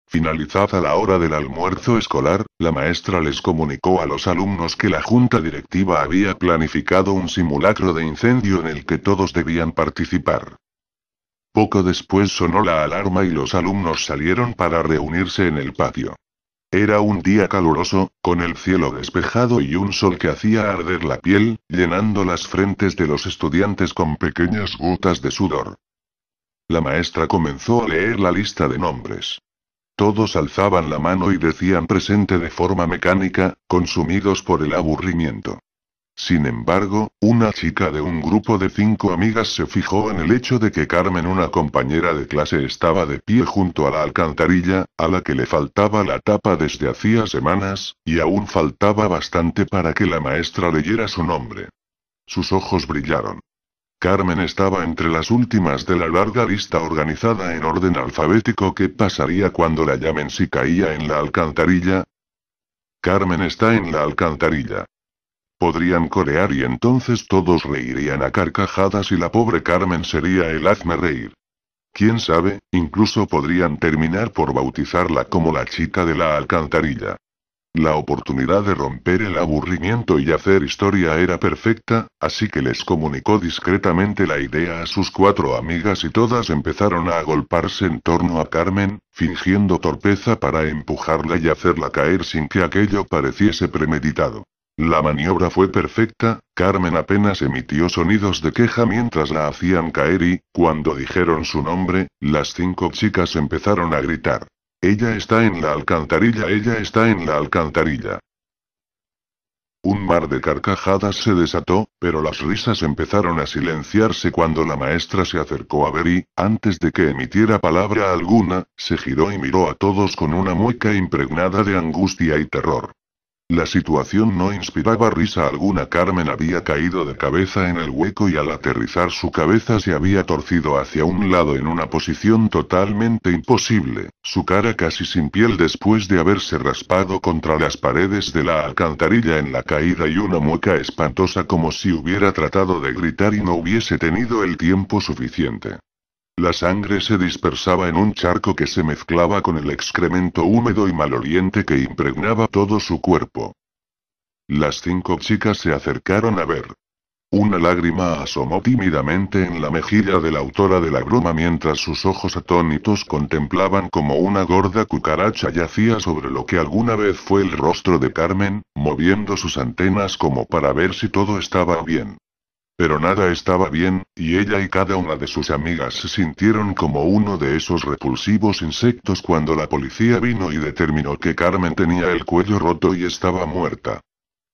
Finalizada la hora del almuerzo escolar, la maestra les comunicó a los alumnos que la junta directiva había planificado un simulacro de incendio en el que todos debían participar. Poco después sonó la alarma y los alumnos salieron para reunirse en el patio. Era un día caluroso, con el cielo despejado y un sol que hacía arder la piel, llenando las frentes de los estudiantes con pequeñas gotas de sudor. La maestra comenzó a leer la lista de nombres. Todos alzaban la mano y decían presente de forma mecánica, consumidos por el aburrimiento. Sin embargo, una chica de un grupo de 5 amigas se fijó en el hecho de que Carmen, una compañera de clase, estaba de pie junto a la alcantarilla, a la que le faltaba la tapa desde hacía semanas, y aún faltaba bastante para que la maestra leyera su nombre. Sus ojos brillaron. Carmen estaba entre las últimas de la larga lista organizada en orden alfabético. ¿Qué pasaría cuando la llamen si caía en la alcantarilla? Carmen está en la alcantarilla. Podrían corear y entonces todos reirían a carcajadas y la pobre Carmen sería el hazme reír. Quién sabe, incluso podrían terminar por bautizarla como la chica de la alcantarilla. La oportunidad de romper el aburrimiento y hacer historia era perfecta, así que les comunicó discretamente la idea a sus 4 amigas y todas empezaron a agolparse en torno a Carmen, fingiendo torpeza para empujarla y hacerla caer sin que aquello pareciese premeditado. La maniobra fue perfecta, Carmen apenas emitió sonidos de queja mientras la hacían caer y, cuando dijeron su nombre, las 5 chicas empezaron a gritar. Ella está en la alcantarilla, ella está en la alcantarilla. Un mar de carcajadas se desató, pero las risas empezaron a silenciarse cuando la maestra se acercó a ver y, antes de que emitiera palabra alguna, se giró y miró a todos con una mueca impregnada de angustia y terror. La situación no inspiraba risa alguna. Carmen había caído de cabeza en el hueco y al aterrizar su cabeza se había torcido hacia un lado en una posición totalmente imposible, su cara casi sin piel después de haberse raspado contra las paredes de la alcantarilla en la caída y una mueca espantosa como si hubiera tratado de gritar y no hubiese tenido el tiempo suficiente. La sangre se dispersaba en un charco que se mezclaba con el excremento húmedo y maloliente que impregnaba todo su cuerpo. Las 5 chicas se acercaron a ver. Una lágrima asomó tímidamente en la mejilla de la autora de la broma mientras sus ojos atónitos contemplaban como una gorda cucaracha yacía sobre lo que alguna vez fue el rostro de Carmen, moviendo sus antenas como para ver si todo estaba bien. Pero nada estaba bien, y ella y cada una de sus amigas se sintieron como uno de esos repulsivos insectos cuando la policía vino y determinó que Carmen tenía el cuello roto y estaba muerta.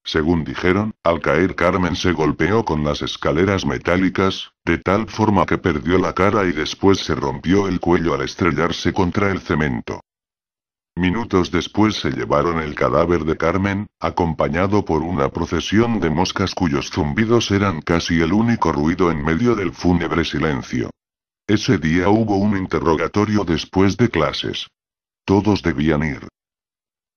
Según dijeron, al caer Carmen se golpeó con las escaleras metálicas, de tal forma que perdió la cara y después se rompió el cuello al estrellarse contra el cemento. Minutos después se llevaron el cadáver de Carmen, acompañado por una procesión de moscas cuyos zumbidos eran casi el único ruido en medio del fúnebre silencio. Ese día hubo un interrogatorio después de clases. Todos debían ir.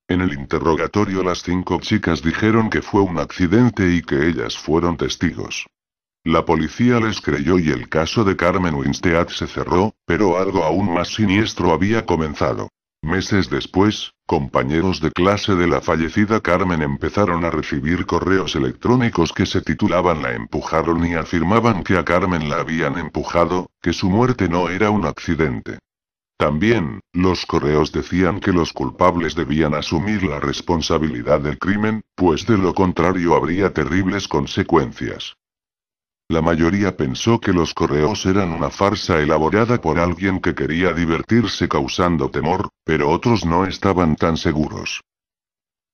En el interrogatorio las 5 chicas dijeron que fue un accidente y que ellas fueron testigos. La policía les creyó y el caso de Carmen Winstead se cerró, pero algo aún más siniestro había comenzado. Meses después, compañeros de clase de la fallecida Carmen empezaron a recibir correos electrónicos que se titulaban La empujaron y afirmaban que a Carmen la habían empujado, que su muerte no era un accidente. También, los correos decían que los culpables debían asumir la responsabilidad del crimen, pues de lo contrario habría terribles consecuencias. La mayoría pensó que los correos eran una farsa elaborada por alguien que quería divertirse causando temor, pero otros no estaban tan seguros.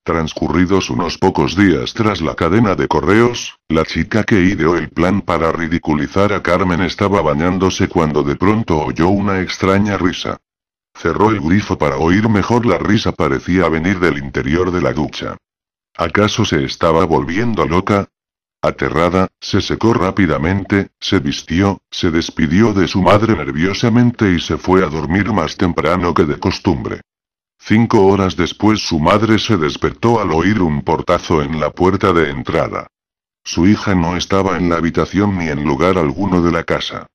Transcurridos unos pocos días tras la cadena de correos, la chica que ideó el plan para ridiculizar a Carmen estaba bañándose cuando de pronto oyó una extraña risa. Cerró el grifo para oír mejor. La risa parecía venir del interior de la ducha. ¿Acaso se estaba volviendo loca? Aterrada, se secó rápidamente, se vistió, se despidió de su madre nerviosamente y se fue a dormir más temprano que de costumbre. 5 horas después su madre se despertó al oír un portazo en la puerta de entrada. Su hija no estaba en la habitación ni en lugar alguno de la casa.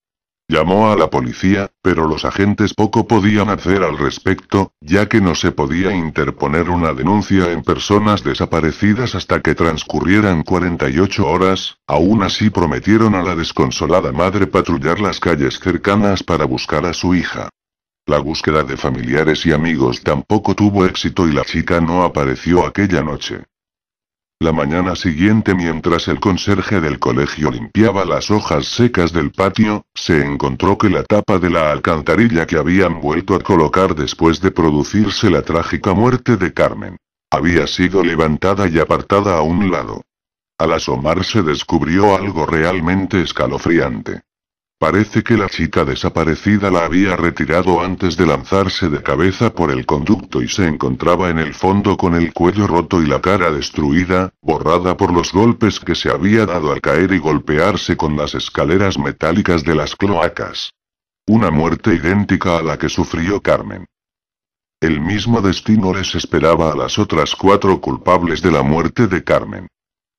Llamó a la policía, pero los agentes poco podían hacer al respecto, ya que no se podía interponer una denuncia en personas desaparecidas hasta que transcurrieran 48 horas. Aún así prometieron a la desconsolada madre patrullar las calles cercanas para buscar a su hija. La búsqueda de familiares y amigos tampoco tuvo éxito y la chica no apareció aquella noche. La mañana siguiente, mientras el conserje del colegio limpiaba las hojas secas del patio, se encontró que la tapa de la alcantarilla que habían vuelto a colocar después de producirse la trágica muerte de Carmen había sido levantada y apartada a un lado. Al asomarse descubrió algo realmente escalofriante. Parece que la chica desaparecida la había retirado antes de lanzarse de cabeza por el conducto y se encontraba en el fondo con el cuello roto y la cara destruida, borrada por los golpes que se había dado al caer y golpearse con las escaleras metálicas de las cloacas. Una muerte idéntica a la que sufrió Carmen. El mismo destino les esperaba a las otras 4 culpables de la muerte de Carmen.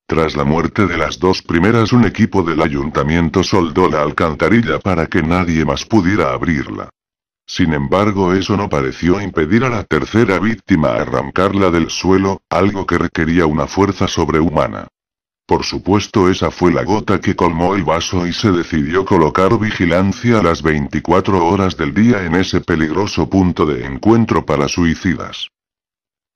Tras la muerte de las 2 primeras, un equipo del ayuntamiento soldó la alcantarilla para que nadie más pudiera abrirla. Sin embargo, eso no pareció impedir a la tercera víctima arrancarla del suelo, algo que requería una fuerza sobrehumana. Por supuesto, esa fue la gota que colmó el vaso y se decidió colocar vigilancia a las 24 horas del día en ese peligroso punto de encuentro para suicidas.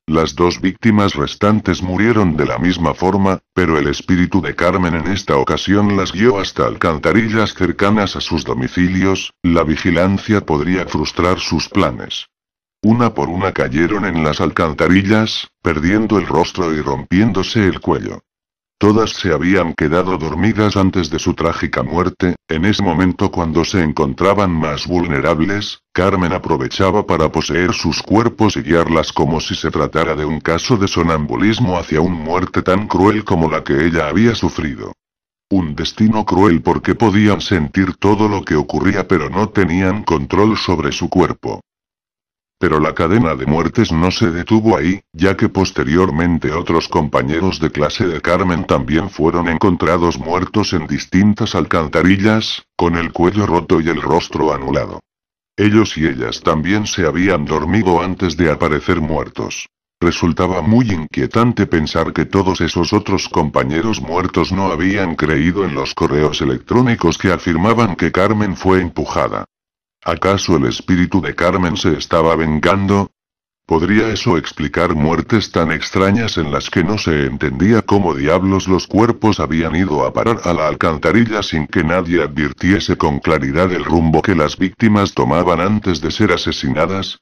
Las 2 víctimas restantes murieron de la misma forma, pero el espíritu de Carmen en esta ocasión las guió hasta alcantarillas cercanas a sus domicilios. La vigilancia podría frustrar sus planes. Una por una cayeron en las alcantarillas, perdiendo el rostro y rompiéndose el cuello. Todas se habían quedado dormidas antes de su trágica muerte. En ese momento, cuando se encontraban más vulnerables, Carmen aprovechaba para poseer sus cuerpos y guiarlas como si se tratara de un caso de sonambulismo hacia una muerte tan cruel como la que ella había sufrido. Un destino cruel porque podían sentir todo lo que ocurría pero no tenían control sobre su cuerpo. Pero la cadena de muertes no se detuvo ahí, ya que posteriormente otros compañeros de clase de Carmen también fueron encontrados muertos en distintas alcantarillas, con el cuello roto y el rostro anulado. Ellos y ellas también se habían dormido antes de aparecer muertos. Resultaba muy inquietante pensar que todos esos otros compañeros muertos no habían creído en los correos electrónicos que afirmaban que Carmen fue empujada. ¿Acaso el espíritu de Carmen se estaba vengando? ¿Podría eso explicar muertes tan extrañas en las que no se entendía cómo diablos los cuerpos habían ido a parar a la alcantarilla sin que nadie advirtiese con claridad el rumbo que las víctimas tomaban antes de ser asesinadas?